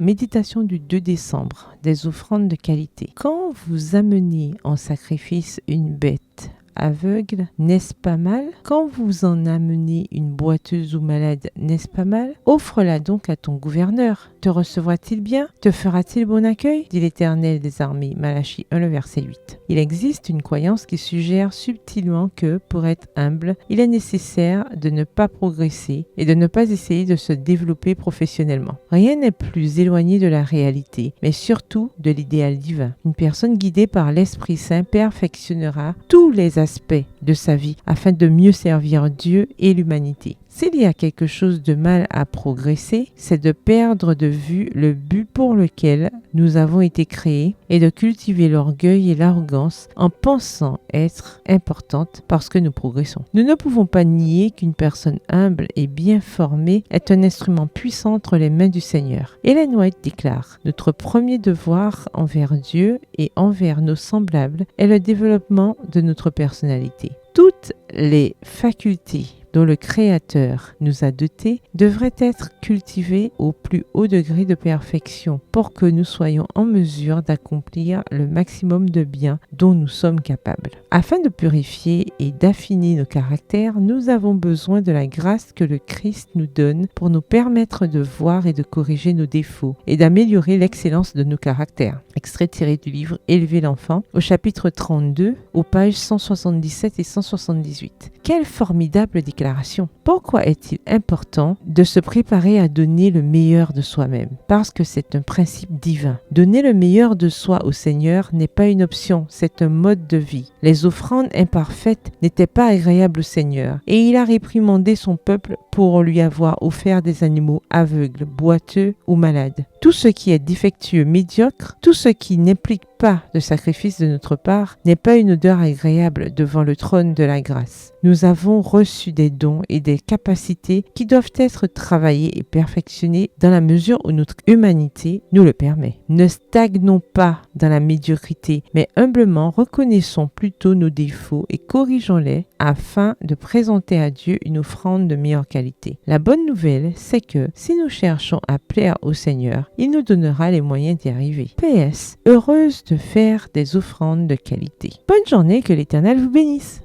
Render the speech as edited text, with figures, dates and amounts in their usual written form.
Méditation du 2 décembre, des offrandes de qualité. Quand vous amenez en sacrifice une bête aveugle, n'est-ce pas mal? Quand vous en amenez une boiteuse ou malade, n'est-ce pas mal? Offre-la donc à ton gouverneur. Te recevra-t-il bien? Te fera-t-il bon accueil? Dit l'Éternel des armées. Malachie 1, le verset 8. Il existe une croyance qui suggère subtilement que, pour être humble, il est nécessaire de ne pas progresser et de ne pas essayer de se développer professionnellement. Rien n'est plus éloigné de la réalité, mais surtout de l'idéal divin. Une personne guidée par l'Esprit Saint perfectionnera tous les aspects de sa vie afin de mieux servir Dieu et l'humanité. S'il y a quelque chose de mal à progresser, c'est de perdre de vue le but pour lequel nous avons été créés et de cultiver l'orgueil et l'arrogance en pensant être importante parce que nous progressons. Nous ne pouvons pas nier qu'une personne humble et bien formée est un instrument puissant entre les mains du Seigneur. Ellen White déclare: « Notre premier devoir envers Dieu et envers nos semblables est le développement de notre personnalité. Toutes les facultés dont le Créateur nous a dotés devraient être cultivées au plus haut degré de perfection pour que nous soyons en mesure d'accomplir le maximum de bien dont nous sommes capables. Afin de purifier et d'affiner nos caractères, nous avons besoin de la grâce que le Christ nous donne pour nous permettre de voir et de corriger nos défauts et d'améliorer l'excellence de nos caractères. » Extrait tiré du livre Élever l'enfant, au chapitre 32, aux pages 177 et 178. Quelle formidable déclaration! Pourquoi est-il important de se préparer à donner le meilleur de soi-même? Parce que c'est un principe divin. Donner le meilleur de soi au Seigneur n'est pas une option, c'est un mode de vie. Les offrandes imparfaites n'étaient pas agréables au Seigneur et il a réprimandé son peuple pour lui avoir offert des animaux aveugles, boiteux ou malades. Tout ce qui est défectueux, médiocre, tout ce qui n'implique pas de sacrifice de notre part n'est pas une odeur agréable devant le trône de la grâce. Nous avons reçu des dons et des capacités qui doivent être travaillées et perfectionnées dans la mesure où notre humanité nous le permet. Ne stagnons pas dans la médiocrité, mais humblement reconnaissons plutôt nos défauts et corrigeons-les afin de présenter à Dieu une offrande de meilleure qualité. La bonne nouvelle, c'est que si nous cherchons à plaire au Seigneur, il nous donnera les moyens d'y arriver. PS, heureuse de faire des offrandes de qualité. Bonne journée, que l'Éternel vous bénisse.